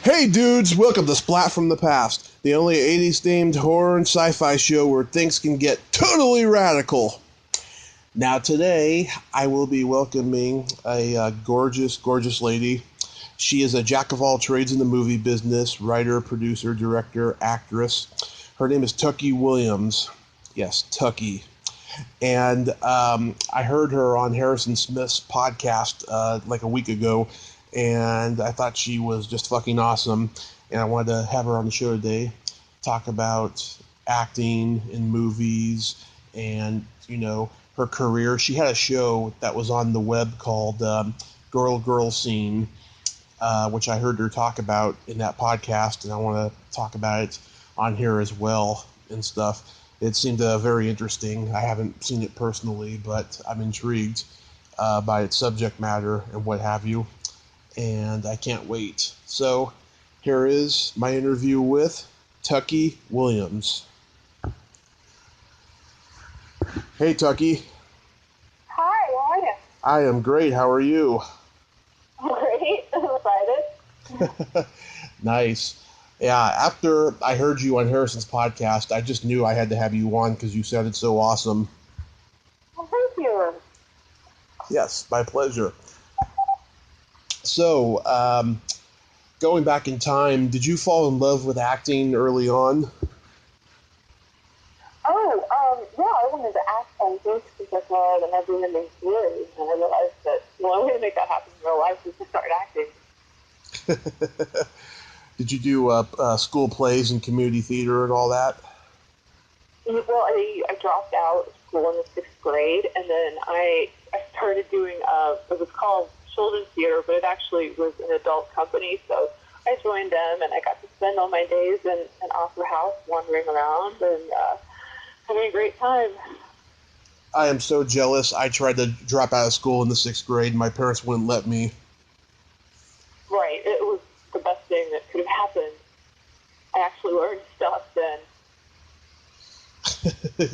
Hey dudes, welcome to Splat from the Past, the only 80s themed horror and sci-fi show where things can get totally radical. Now today, I will be welcoming a gorgeous, gorgeous lady. She is a jack of all trades in the movie business, writer, producer, director, actress. Her name is Tucky Williams. Yes, Tucky. And I heard her on Harrison Smith's podcast like a week ago, and I thought she was just fucking awesome. And I wanted to have her on the show today, talk about acting in movies and, her career. She had a show that was on the web called Girl Scene, which I heard her talk about in that podcast, and I want to talk about it on here as well and stuff. It seemed very interesting. I haven't seen it personally, but I'm intrigued by its subject matter and what have you, and I can't wait. So here is my interview with Tucky Williams. Hey, Tucky. Hi, how are you? I am great. How are you? Great. I'm excited. Nice. Yeah, after I heard you on Harrison's podcast, I just knew I had to have you on because you sounded so awesome. Well, thank you. Yes, my pleasure. So, going back in time, did you fall in love with acting early on? Yeah, I wanted to act on things because I thought I'd never been in theory, and I realized that the only way to make that happen in real life is to start acting. Did you do school plays and community theater and all that? Well, I dropped out of school in the 6th grade, and then I started doing, it was called children's theater, but it actually was an adult company, so I joined them, and I got to spend all my days in an opera house wandering around and having a great time. I am so jealous. I tried to drop out of school in the 6th grade, and my parents wouldn't let me. Right, it was the best thing that could have happened. I actually learned stuff then.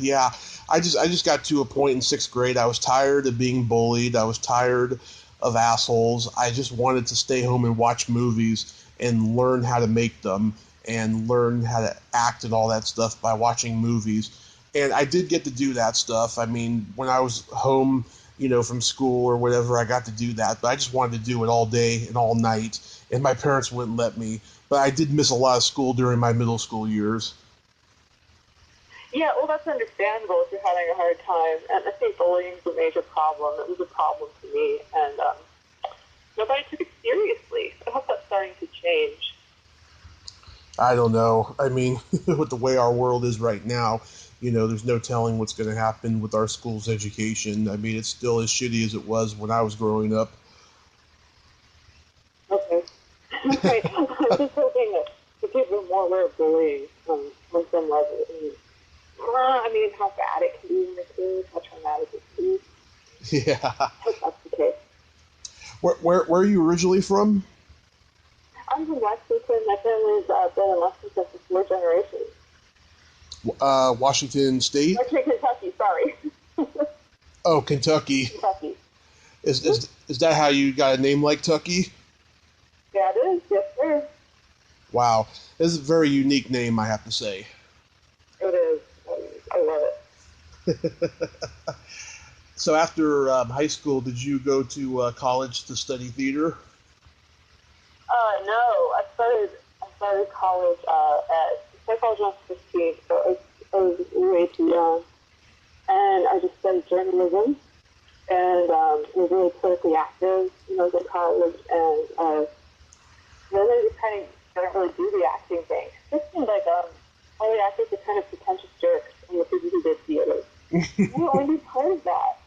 Yeah, I just got to a point in 6th grade. I was tired of being bullied. I was tired of assholes. I just wanted to stay home and watch movies and learn how to make them and learn how to act and all that stuff by watching movies. And I did get to do that stuff. I mean, when I was home, from school or whatever, I got to do that. But I just wanted to do it all day and all night, and my parents wouldn't let me. But I did miss a lot of school during my middle school years. Yeah, well, that's understandable if you're having a hard time. And I think bullying is a major problem. It was a problem to me, and nobody took it seriously. I hope that's starting to change. I don't know. I mean, with the way our world is right now, there's no telling what's going to happen with our school's education. I mean, it's still as shitty as it was when I was growing up. Okay. Right. I'm just hoping that the people are more aware of bullying on some level. I mean, how bad it can be in the kids, how traumatic it can be. Yeah. I hope that's the case. Where are you originally from? I'm from Lexington. My family's been in Lexington for 4 generations. Washington State? Actually, Kentucky, sorry. Oh, Kentucky. Kentucky. Is that how you got a name like Tucky? Yeah, it is. Yes, sir. Wow. This is a very unique name, I have to say. It is. I love it. So after high school, did you go to college to study theater? No. I started college at psychology when I was 15, so I was way too young. And I just studied journalism and was really politically active, in college. And then I just kind of didn't really do the acting thing. It seemed like all the actors are kind of pretentious jerks, and the people who did theater. I don't want to be part of that.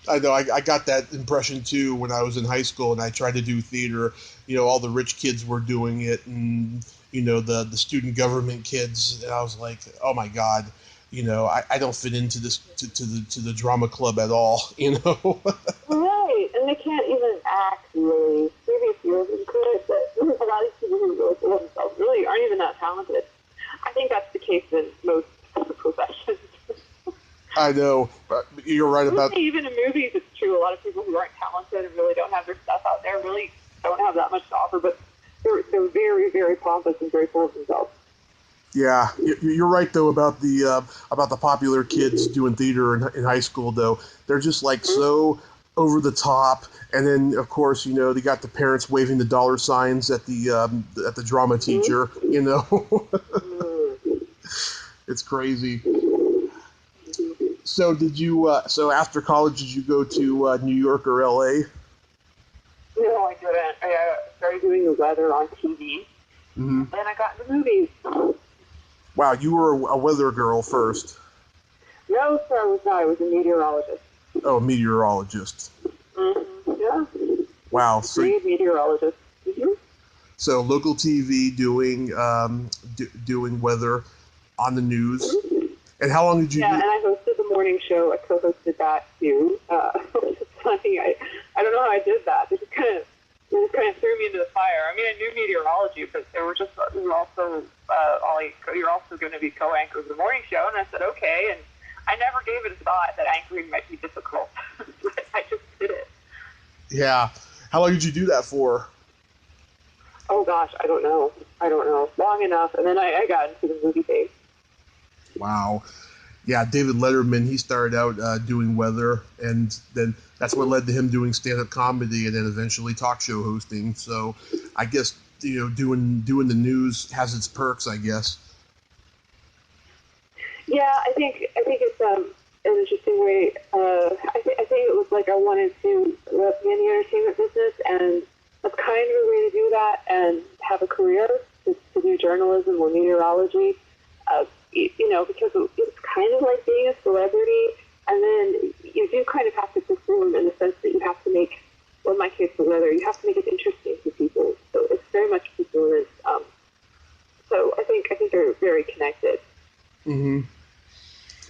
I know, I got that impression too when I was in high school and I tried to do theater. All the rich kids were doing it and, the student government kids. And I was like, oh my God, I don't fit into this, to the drama club at all, Right, and they can't even act really. Maybe a few of them could, but a lot of people who really feel themselves really aren't even that talented. I think that's the case in most of the professions. I know, but you're right about... Even in movies, it's true. A lot of people who aren't talented and really don't have their stuff out there really don't have that much to offer offer, but they're very, very pompous and very full of themselves. Yeah, you're right though about the popular kids doing theater in high school. Though they're just like so over the top, and then of course they got the parents waving the dollar signs at the drama teacher. It's crazy. So did you? So after college, did you go to New York or L.A.? No, I didn't. I started doing the weather on TV, and I got into movies. Wow, you were a weather girl first. No, sir, I was not. I was a meteorologist. Oh, a meteorologist. Yeah. Wow. Meteorologist. So local TV doing weather on the news. And how long did you? Yeah, and I hosted the morning show. I co-hosted that too. It's funny. I don't know how I did that. It just kind of threw me into the fire. I mean, I knew meteorology, but we were also you're also going to be co-anchor of the morning show, and I said okay. And I never gave it a thought that anchoring might be difficult. But I just did it. Yeah. How long did you do that for? Oh gosh, I don't know. Long enough, and then I got into the movie phase. Wow. Yeah, David Letterman, he started out doing weather, and then that's what led to him doing stand-up comedy and then eventually talk show hosting. So I guess, doing the news has its perks, I guess. Yeah, I think it's an interesting way. I think it was like I wanted to be in the entertainment business, and that's kind of a way to do that and have a career, to do journalism or meteorology. Because it's kind of like being a celebrity, and then you do kind of have to perform in the sense that you have to make, well, in my case, the weather, you have to make it interesting to people. So it's very much performance. So I think they're very connected. Mm-hmm.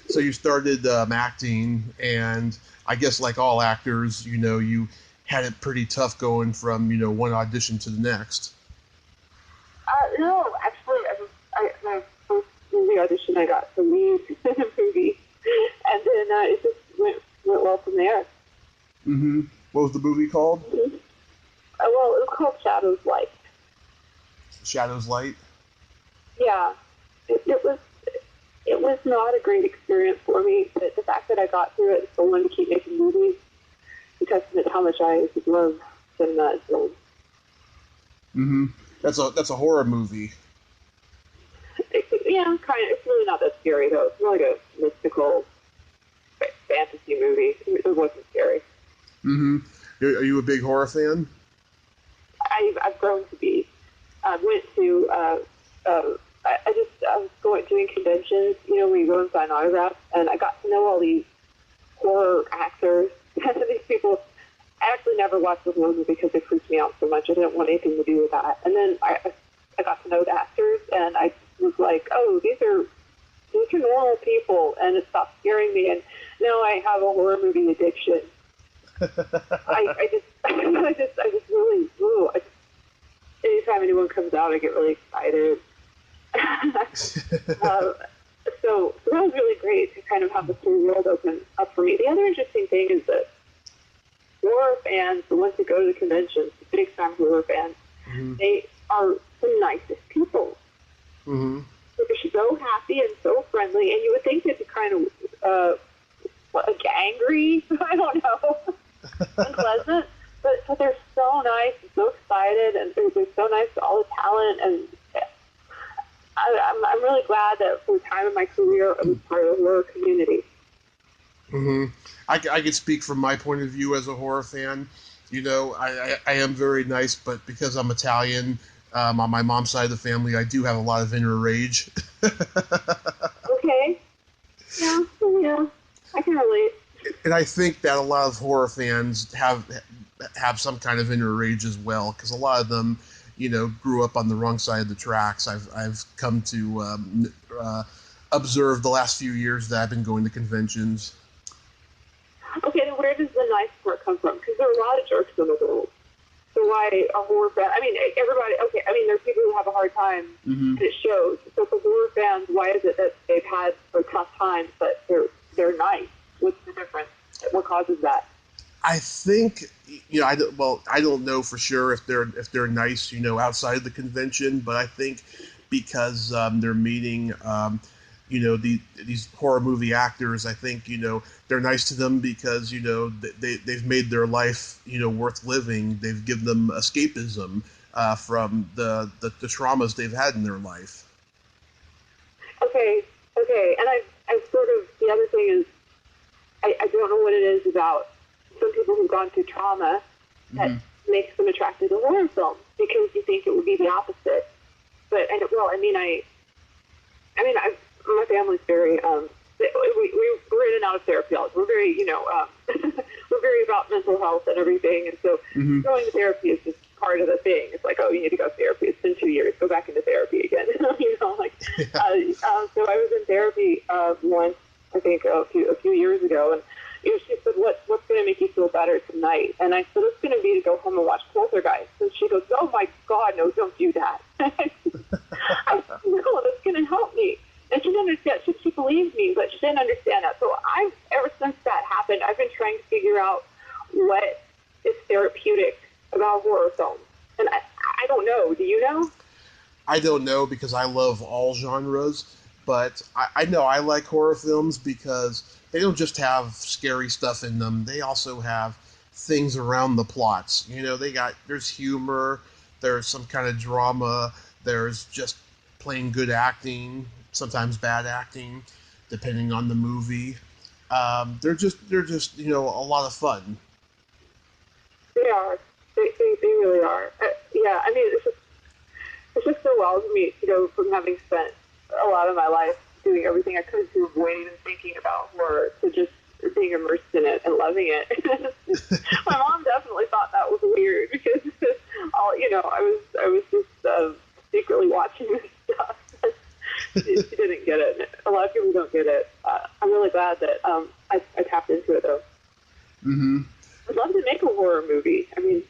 So you started acting, and I guess like all actors, you had it pretty tough going from one audition to the next. No, actually, my first movie audition, I got to lead in a movie, and then it just went well from there. Mm-hmm. What was the movie called? Mm-hmm. Well, it was called Shadows Light. Shadows Light? Yeah. It was not a great experience for me, but the fact that I got through it and still wanted to keep making movies is a testament to how much I love cinema and film. Mm-hmm. That's a horror movie. Yeah, kind of. It's really not that scary, though. It's more like a mystical fantasy movie. It wasn't scary. Mm-hmm. Are you a big horror fan? I've grown to be. I went to. I was doing conventions. Where you go and sign autographs, and I got to know all these horror actors. These people. I actually never watched the movie because they freaked me out so much. I didn't want anything to do with that. And then I got to know the actors, and I was like, oh, these are normal people, and it stopped scaring me. And now I have a horror movie addiction. I just really, anytime anyone comes out, I get really excited. So that was really great to kind of have the whole world open up for me. The other interesting thing is that horror fans, the ones who go to the conventions, the big time horror fans, they are the nicest people. Mm-hmm. They're so happy and so friendly, and you would think they'd be kind of angry. I don't know, unpleasant, but they're so nice and so excited, and they're so nice to all the talent. And I'm really glad that for the time in my career, I was part of the horror community. Mm-hmm. I can speak from my point of view as a horror fan. I am very nice, but because I'm Italian, on my mom's side of the family, I do have a lot of inner rage. Okay. Yeah, I can relate. And I think that a lot of horror fans have some kind of inner rage as well, because a lot of them, grew up on the wrong side of the tracks. I've come to observe the last few years that I've been going to conventions. Okay, then where does the nice part come from? Because there are a lot of jerks in the world. So why a horror fan? I mean, everybody, okay, I mean, there's people who have a hard time, and it shows. So for horror fans, why is it that they've had a tough time, but they're nice? What's the difference? What causes that? I think I don't know for sure if they're nice, outside the convention, but I think because they're meeting, these horror movie actors, I think they're nice to them because they've made their life worth living. They've given them escapism from the traumas they've had in their life. Okay, and I sort of, the other thing is, I don't know what it is about some people who've gone through trauma that makes them attracted to horror films, because you think it would be the opposite. But, my family's very, we're in and out of therapy. We're very, we're very about mental health and everything, and so going to therapy is just part of the thing. It's like, oh, you need to go to therapy. It's been 2 years. Go back into therapy again. So I was in therapy once, I think, a few years ago, and she said, what's going to make you feel better tonight? And I said, it's going to be to go home and watch Poltergeist. And she goes, oh my God, no, don't do that. I said, no, that's going to help me. And she didn't understand. She believed me, but she didn't understand that. So ever since that happened, I've been trying to figure out what is therapeutic about horror films. And I don't know. Do you know? I don't know, because I love all genres, but I know I like horror films because they don't just have scary stuff in them. They also have things around the plots. There's humor, there's some kind of drama, there's just plain good acting, sometimes bad acting, depending on the movie. They're just a lot of fun. They are. They really are. Yeah, I mean, it's just so wild to me, from having spent a lot of my life doing everything I could to avoid even thinking about horror, to just being immersed in it and loving it. My mom definitely thought that was weird, because I was just secretly watching this stuff. She didn't get it. A lot of people don't get it. I'm really glad that I tapped into it, though. I'd love to make a horror movie. I mean,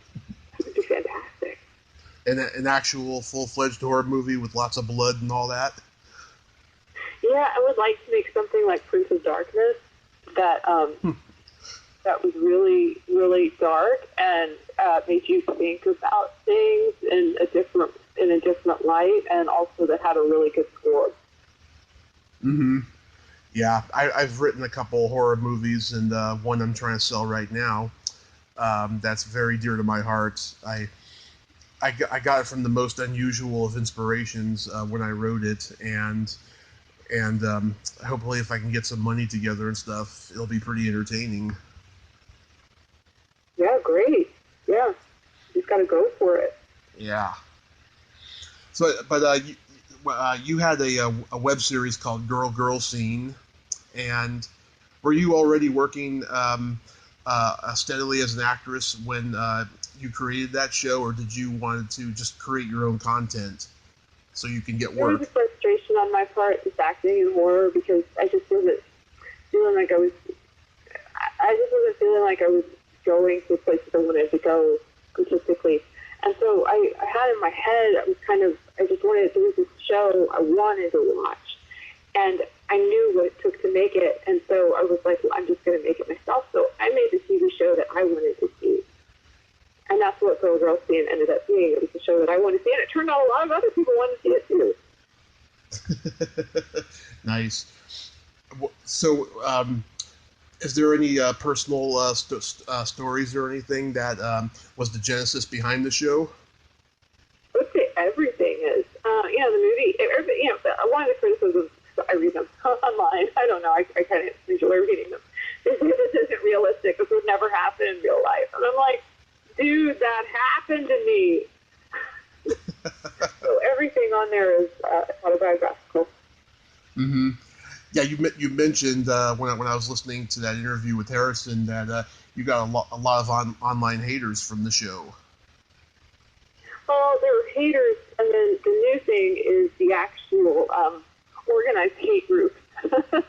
it would be fantastic. An actual full-fledged horror movie with lots of blood and all that? Yeah, I would like to make something like Prince of Darkness that that was really, really dark and made you think about things in a different light, and also that had a really good score. Yeah, I've written a couple horror movies, and one I'm trying to sell right now. That's very dear to my heart. I got it from the most unusual of inspirations when I wrote it, and hopefully if I can get some money together and stuff, it'll be pretty entertaining. Yeah, great. Yeah, you just got to go for it. Yeah. So, but you had a web series called Girl Scene, and were you already working steadily as an actress when you created that show, or did you want to just create your own content so you can get work? There was a frustration on my part just acting in horror, because I just wasn't feeling like I was going to places I wanted to go artistically. And so I had in my head, there was this show I wanted to watch, and I knew what it took to make it, and so I was like, well, I'm just going to make it myself. So I made the TV show that I wanted to see, and that's what Girl Scene ended up being. It was the show that I wanted to see, and it turned out a lot of other people wanted to see it too. Nice. So, is there any personal stories or anything that was the genesis behind the show? I would say everything is. The movie, one of the criticisms, I read them online. I don't know, I kind of enjoy reading them. This isn't realistic. This would never happen in real life. And I'm like, dude, that happened to me. So everything on there is autobiographical. Yeah, you mentioned when I was listening to that interview with Harrison that you got a lot of online haters from the show. Well, there were haters, and then the new thing is the actual organized hate group. A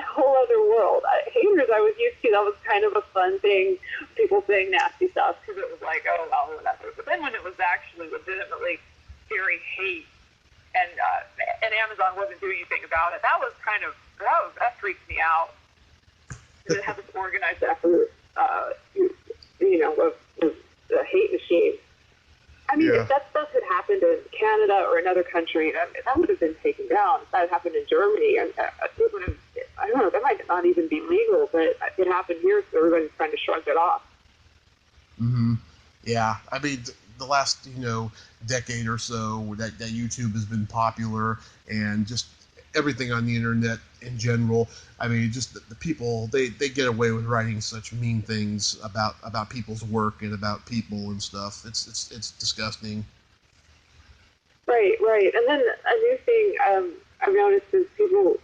whole other world. Haters I was used to, that was kind of a fun thing, people saying nasty stuff, because it was like, oh, well, whatever. But then when it was actually legitimately scary hate, and Amazon wasn't doing anything about it, that freaked me out. And it had this organized effort of the hate machine. I mean, Yeah. if that stuff had happened in Canada or another country, that would have been taken down. If that had happened in Germany, it would have, I don't know, that might not even be legal, but it happened here, so everybody's trying to shrug it off. Mm-hmm. Yeah. I mean, the last, decade or so that YouTube has been popular, and just everything on the internet in general. I mean, just the people, they get away with writing such mean things about people's work and about people and stuff. It's disgusting. Right, right. And then a new thing I've noticed is people will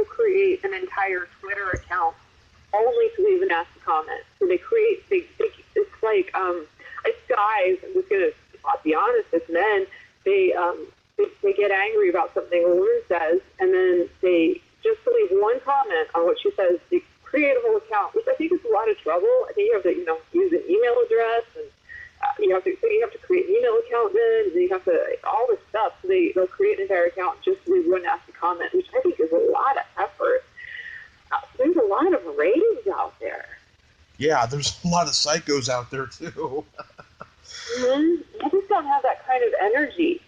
create an entire Twitter account only to leave a nasty comment. So it's like, it's guys, I'm just going to be honest, it's men, they get angry about something a woman says, and then they just leave one comment on what she says, they create a whole account, which I think is a lot of trouble. I think you have to, use an email address, and you have to create an email account then, and you have to, all this stuff. So they'll create an entire account just to leave one nasty comment, which I think is a lot of effort. There's a lot of ratings out there. Yeah, there's a lot of psychos out there too. I just don't have that kind of energy.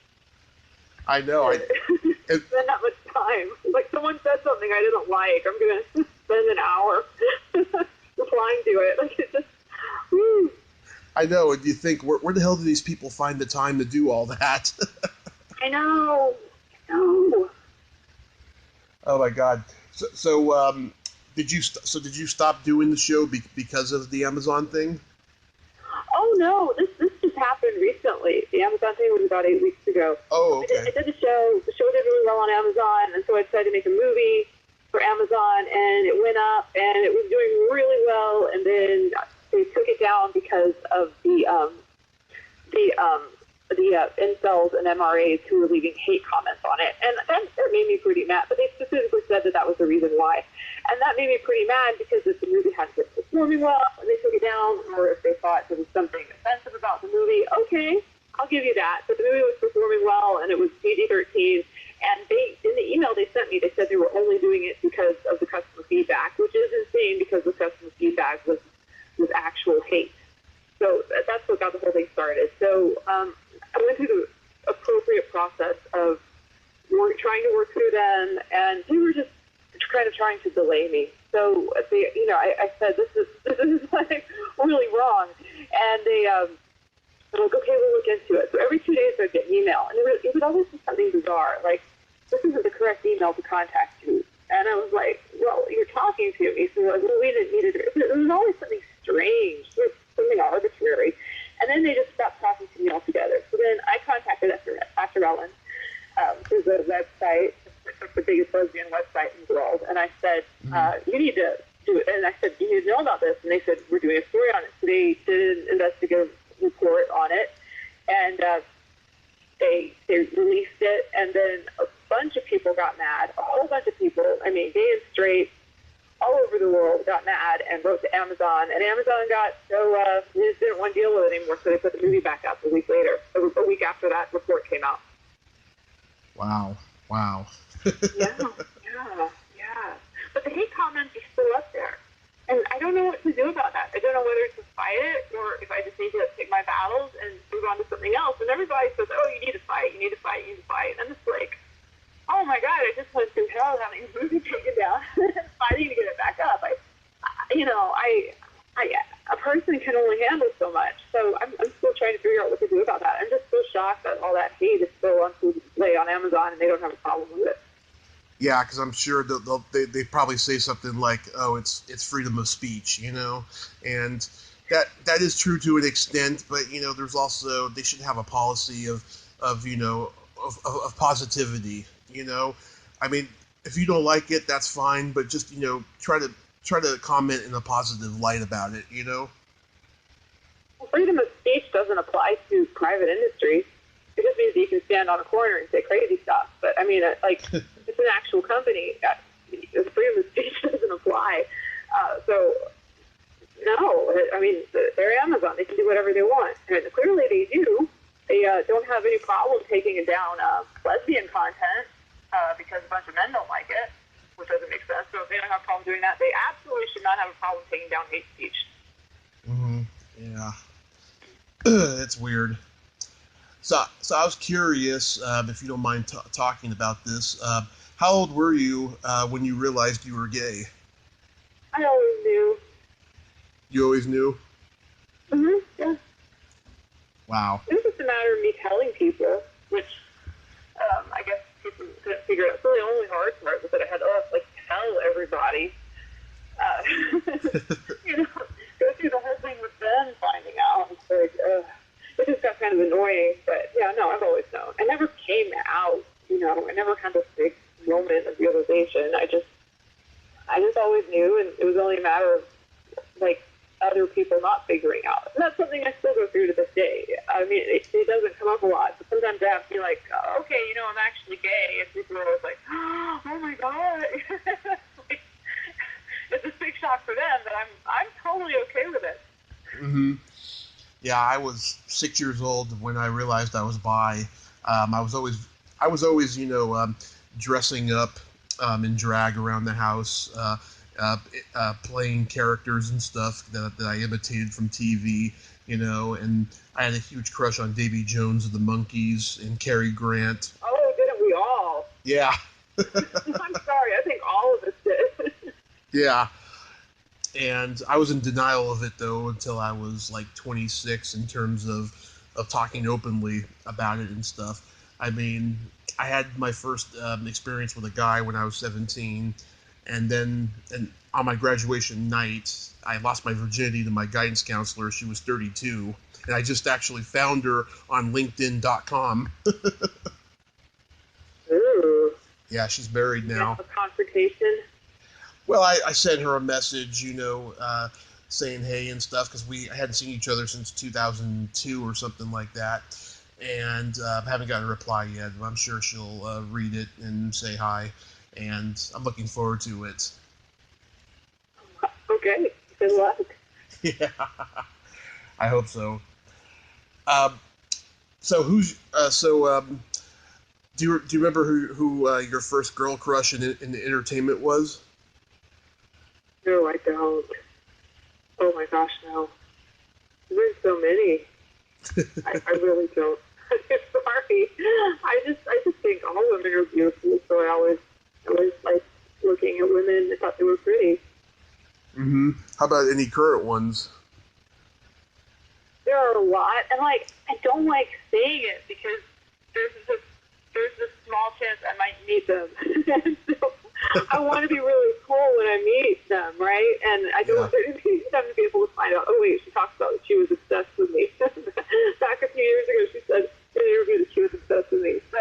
I know. Spend that much time. Like, someone said something I didn't like, I'm going to spend an hour replying to it. Like, it just, whew. I know, and you think, where the hell do these people find the time to do all that? I know. Oh my God! So did you stop doing the show because of the Amazon thing? Oh no, this just happened recently. The Amazon thing was about 8 weeks ago. Oh, okay. I did the show. The show did really well on Amazon, and so I decided to make a movie for Amazon, and it went up, and it was doing really well, and then they took it down because of the incels and MRAs who were leaving hate comments on it, and that made me pretty mad. But they specifically said that was the reason why, and that made me pretty mad because if the movie hadn't been performing well and they took it down, or if they thought there was something offensive about the movie, okay, I'll give you that. But the movie was performing well, and it was PG-13. And in the email they sent me, they said they were only doing it because of the customer feedback, which is insane because the customer feedback was actual hate. So that's what got the whole thing started. So I went through the appropriate process of trying to work through them, and they were just kind of trying to delay me. So I said, this is like really wrong, and they I'm like, okay, we'll look into it. So every 2 days I'd get an email, and it would always be something bizarre, like, this isn't the correct email to contact you. And I was like, well, you're talking to me. So like, well, we didn't need it. It was always something strange, something arbitrary. And then they just stopped talking to me altogether. So then I contacted After Ellen, who's a website, the biggest lesbian website in the world. And I said, you need to do it. And I said, you need to know about this. And they said, we're doing a story on it. So they did an investigative report on it. And they released it. And then a bunch of people got mad. A whole bunch of people, I mean, gay and straight, all over the world got mad and wrote to Amazon. And Amazon got so they just didn't want to deal with it anymore. So they put the movie back up a week later. A week after that report came out. Wow. Yeah. But the hate comments are still up there. And I don't know what to do about that. I don't know whether to fight it or if I just need to pick my battles and move on to something else. And everybody says, oh, you need to fight. And it's like, oh my God, I just went through hell having a movie taken down and fighting to get it back up. A person can only handle so much. So I'm still trying to figure out what to do about that. I'm just so shocked that all that hate is still on display on Amazon and they don't have a problem with it. Yeah, because I'm sure they probably say something like, "Oh, it's freedom of speech," and that is true to an extent. But there's also, they should have a policy of positivity. I mean, if you don't like it, that's fine. But just try to comment in a positive light about it. Well, freedom of speech doesn't apply to private industry. It just means that you can stand on a corner and say crazy stuff. But I mean, it's an actual company. Freedom of speech doesn't apply. So, no. I mean, they're Amazon. They can do whatever they want. And clearly they do. They don't have any problem taking down lesbian content because a bunch of men don't like it, which doesn't make sense. So if they don't have a problem doing that, they absolutely should not have a problem taking down hate speech. Mm-hmm. Yeah. It's weird. So I was curious, if you don't mind talking about this. How old were you when you realized you were gay? I always knew. You always knew? Yeah. Wow. It was just a matter of me telling people, which I guess people couldn't figure out. So the only hard part was that I had to tell everybody. You know, go through the whole thing with them finding out. It's like, it just got kind of annoying. But yeah, no, I've always known. I never came out. You know, I never had this big moment of realization. I just always knew, and it was only a matter of other people not figuring out. And that's something I still go through to this day. I mean, it doesn't come up a lot, but sometimes I have to be like, oh, okay, you know, I'm actually gay, and people are always like, oh my god. It's a big shock for them, but I'm totally okay with it. Mm-hmm. Yeah, I was 6 years old when I realized I was bi. I was always, dressing up in drag around the house, playing characters and stuff that I imitated from TV, and I had a huge crush on Davy Jones of the Monkees and Cary Grant. Oh, didn't we all? Yeah. I'm sorry, I think all of us did. Yeah. And I was in denial of it, though, until I was like 26 in terms of talking openly about it and stuff. I mean, I had my first experience with a guy when I was 17, and then on my graduation night, I lost my virginity to my guidance counselor. She was 32, and I just actually found her on LinkedIn.com. Ooh. Yeah, she's married now. A confrontation? Well, I sent her a message, saying hey and stuff, because I hadn't seen each other since 2002 or something like that, and haven't gotten a reply yet. But I'm sure she'll read it and say hi, and I'm looking forward to it. Okay, good luck. Yeah, I hope so. So do you remember who your first girl crush in the entertainment was? No, I don't. Oh my gosh, no. There's so many. I really don't. I'm sorry. I just think all women are beautiful, so I always like looking at women. I thought they were pretty. Mm-hmm. How about any current ones? There are a lot, and I don't like saying it because there's this small chance I might meet them. So I want to be really cool when I meet them, right? And I don't want them to be able to find out, oh wait, she talks about that she was obsessed with me. Back a few years ago, she said in an interview that she was obsessed with me. So,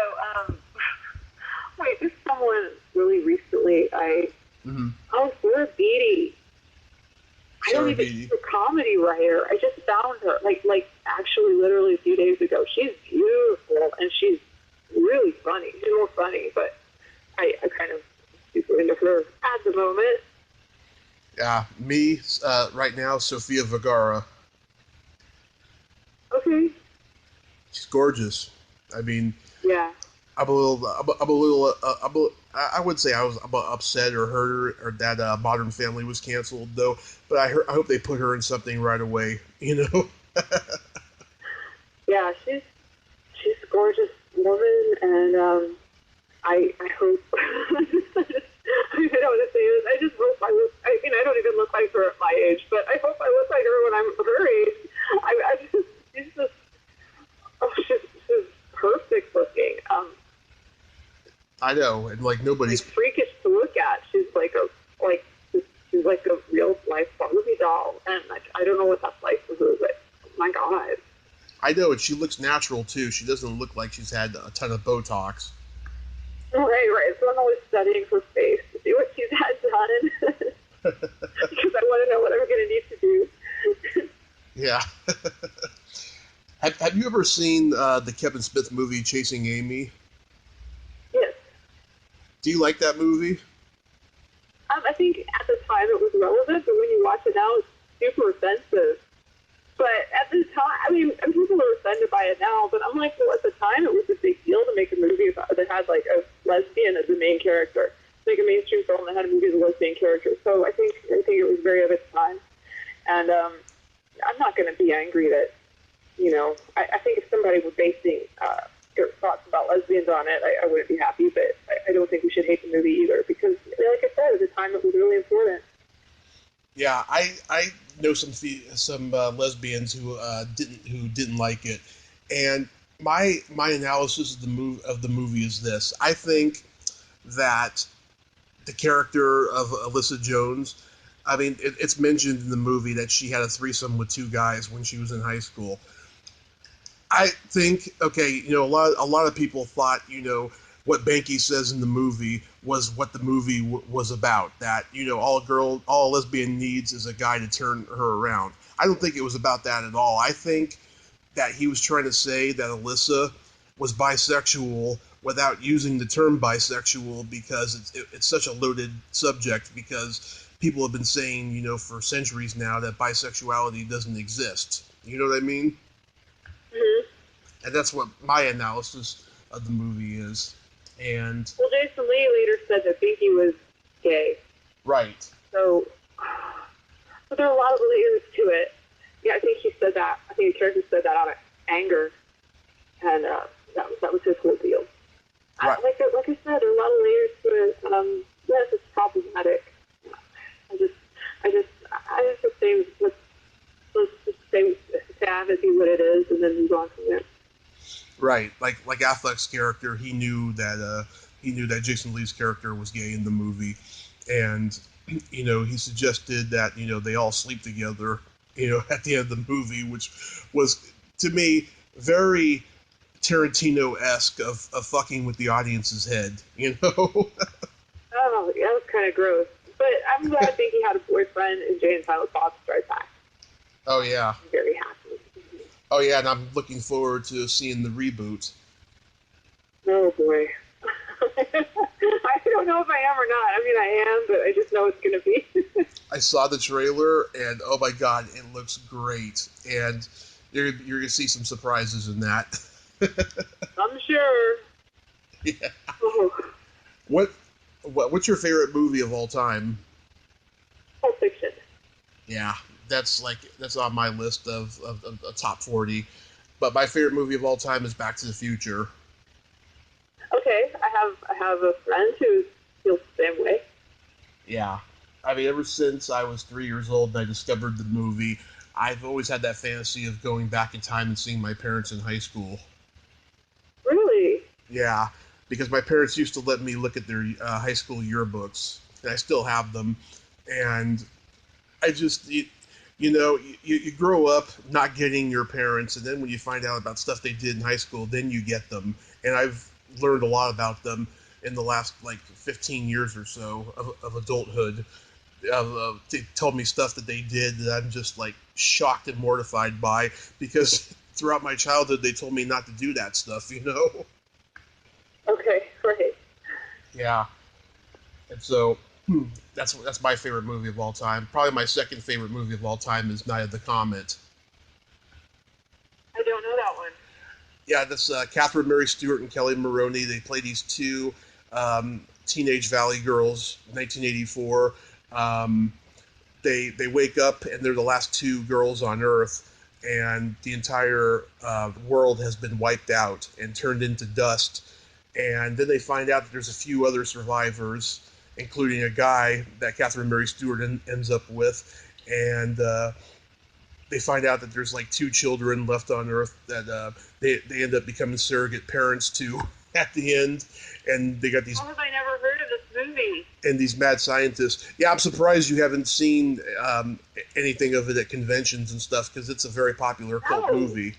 wait, there's someone really recently, Sarah Beatty. I don't even, she's a comedy writer. I just found her, actually literally a few days ago. She's beautiful, and she's really funny. She's more funny, but I kind of super into her at the moment. Yeah, me right now, Sofia Vergara. Okay. She's gorgeous. I mean, yeah. I would say I was upset or hurt or that Modern Family was canceled, though. But I hope they put her in something right away. Yeah, she's a gorgeous woman, and I hope. I don't want to say this. I just hope I look. I don't even look like her at my age, but I hope I look like her when I'm her age. She's perfect looking. I know, and nobody's freakish to look at. She's like a real life Barbie doll, and I don't know what that's like for her, but oh my god. I know, and she looks natural too. She doesn't look like she's had a ton of Botox. Right. So I'm always studying her face to see what she's had done, because I want to know what I'm going to need to do. Yeah. Have you ever seen the Kevin Smith movie Chasing Amy? Yes. Do you like that movie? I think at the time it was relevant, but when you watch it now, it's super offensive. But at the time, and people are offended by it now, but I'm like, well, at the time, it was a big deal to make a movie that had, a lesbian as the main character. Make a mainstream film that had a movie with a lesbian character. So I think it was very of its time. And I'm not going to be everybody were basing their thoughts about lesbians on it, I wouldn't be happy. But I don't think we should hate the movie either, because, like I said, at the time it was really important. Yeah, I know some lesbians who didn't like it, and my analysis of the movie is this: I think that the character of Alyssa Jones, I mean, it's mentioned in the movie that she had a threesome with two guys when she was in high school. I think, okay, a lot of people thought, what Banky says in the movie was what the movie was about. That, all a lesbian needs is a guy to turn her around. I don't think it was about that at all. I think that he was trying to say that Alyssa was bisexual without using the term bisexual, because it's such a loaded subject, because people have been saying, for centuries now, that bisexuality doesn't exist. You know what I mean? Mm-hmm. And that's what my analysis of the movie is. And well, Jason Lee later said that Binky was gay. Right. So, but there are a lot of layers to it. Yeah, I think he said that. I think the character said that out of anger, and that was his whole deal. Right. Like I said, there are a lot of layers to it. Yes, it's problematic. I just say let's just say have it be what it is, and then move on from there. Right, like Affleck's character, he knew that Jason Lee's character was gay in the movie, and he suggested that they all sleep together, at the end of the movie, which was, to me, very Tarantino-esque of fucking with the audience's head, Oh, that was kind of gross. But I'm glad Binky had a boyfriend and Jay and Silent Bob right back. Oh yeah. I'm very happy. Oh yeah, and I'm looking forward to seeing the reboot. Oh boy. I don't know if I am or not. I mean, I am, but I just know it's going to be. I saw the trailer, and oh my god, it looks great. And you're going to see some surprises in that. I'm sure. Yeah. Oh. What's your favorite movie of all time? Pulp Fiction. Yeah, that's on my list of top 40. But my favorite movie of all time is Back to the Future. Okay, I have a friend who feels the same way. Yeah. I mean, ever since I was 3 years old and I discovered the movie, I've always had that fantasy of going back in time and seeing my parents in high school. Really? Yeah, because my parents used to let me look at their high school yearbooks, and I still have them. And I just, you grow up not getting your parents, and then when you find out about stuff they did in high school, then you get them. And I've learned a lot about them in the last, 15 years or so of adulthood. They told me stuff that they did that I'm just, shocked and mortified by, because throughout my childhood, they told me not to do that stuff, Okay, right. Yeah. And so, that's my favorite movie of all time. Probably my second favorite movie of all time is Night of the Comet. I don't know that one. Yeah, that's Catherine Mary Stewart and Kelly Maroney. They play these two teenage valley girls, 1984. They wake up and they're the last two girls on Earth, and the entire world has been wiped out and turned into dust. And then they find out that there's a few other survivors, including a guy that Catherine Mary Stewart ends up with, and they find out that there's two children left on Earth that they end up becoming surrogate parents to at the end, and they got these. How have I never heard of this movie? And these mad scientists. Yeah, I'm surprised you haven't seen anything of it at conventions and stuff, because it's a very popular cult movie.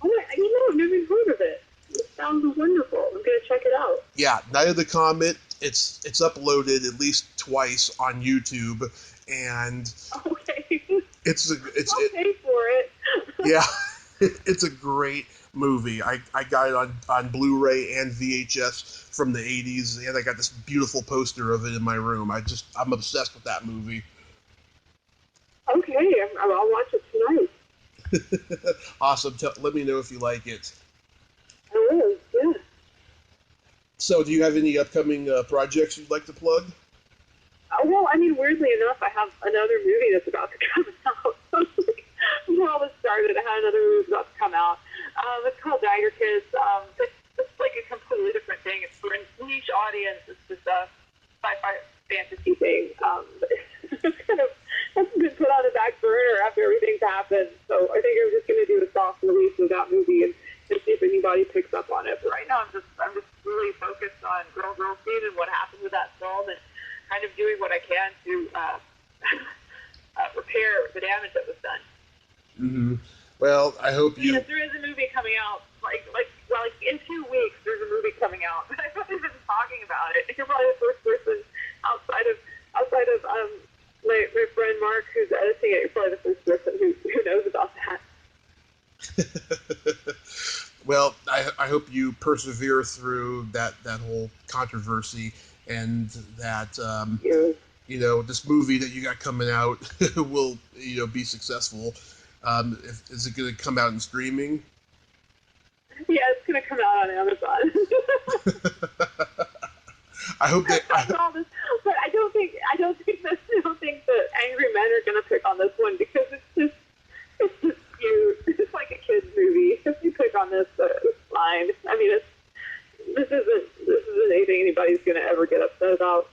Oh, I've never heard of it. It sounds wonderful. I'm gonna check it out. Yeah, Night of the Comet. It's uploaded at least twice on YouTube, and okay. I'll pay for it. Yeah, it's a great movie. I got it on Blu-ray and VHS from the 80s, and I got this beautiful poster of it in my room. I'm obsessed with that movie. Okay, I'll watch it tonight. Awesome. Let me know if you like it. I will, yeah. So, do you have any upcoming projects you'd like to plug? Well, weirdly enough, I have another movie that's about to come out. Before all this started, I had another movie about to come out. It's called Dagger Kids. It's like a completely different thing. It's for a niche audience. It's just a sci-fi fantasy thing. It's kind of has been put on the back burner after everything's happened. So I think I'm just going to do a soft release of that movie and see if anybody picks up on it. But right now, I'm just really focused on Girl Scene and what happened with that film, and kind of doing what I can to repair the damage that was done. Mm-hmm. Well, I hope you. Yes, there is a movie coming out. Like in 2 weeks, there's a movie coming out. But I've only been talking about it. You're probably the first person outside of my friend Mark who's editing it. You're probably the first person who knows about that. Well, I hope you persevere through that whole controversy, and that this movie that you got coming out will be successful. Is it going to come out in streaming? Yeah, it's going to come out on Amazon. I hope that. But I don't think that angry men are going to pick on this one, because it's just cute. It's like a kids movie. If you pick on this, it's fine. I mean, this isn't anything anybody's going to ever get upset about.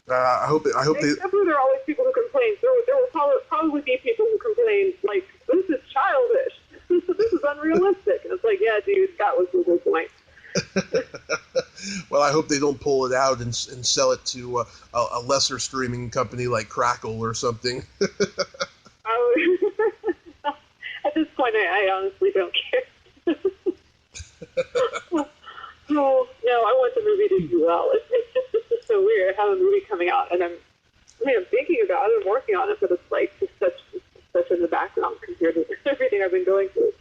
I hope there are always people who complain. There will probably be people who complain, like, this is childish. This is unrealistic. And it's like, yeah, dude, that was the whole point. Well, I hope they don't pull it out and sell it to a lesser streaming company like Crackle or something. At this point, I honestly don't care. No, I want the movie to do well. It's just so weird. I have a movie coming out, and I'm thinking about it and working on it, but it's like just such in the background compared to everything I've been going through.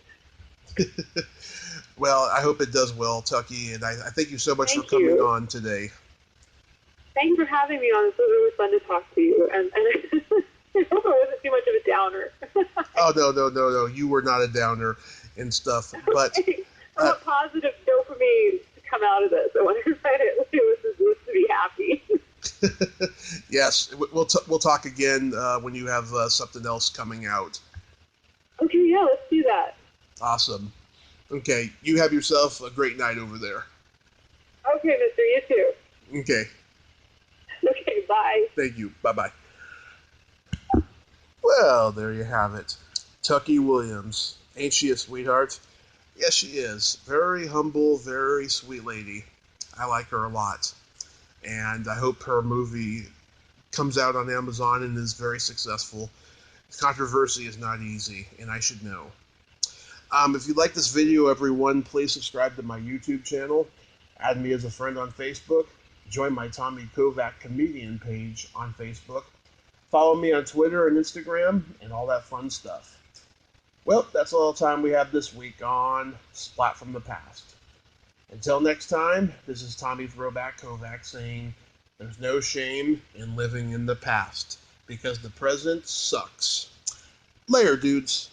Well, I hope it does well, Tucky, and I thank you so much for coming on today. Thank you for having me on. This was really fun to talk to you, and I hope it wasn't too much of a downer. Oh, no. You were not a downer and stuff, but... I want positive dopamine to come out of this. I want everybody to be happy. Yes, we'll talk again when you have something else coming out. Okay, yeah, let's do that. Awesome. Okay, you have yourself a great night over there. Okay, mister, you too. Okay. Okay, bye. Thank you. Bye-bye. Well, there you have it. Tucky Williams. Ain't she a sweetheart? Yes, she is. Very humble, very sweet lady. I like her a lot. And I hope her movie comes out on Amazon and is very successful. Controversy is not easy, and I should know. If you like this video, everyone, please subscribe to my YouTube channel. Add me as a friend on Facebook. Join my Tommy Kovac comedian page on Facebook. Follow me on Twitter and Instagram and all that fun stuff. Well, that's all the time we have this week on Splat from the Past. Until next time, this is Tommy Throwback Kovac saying, there's no shame in living in the past, because the present sucks. Later, dudes.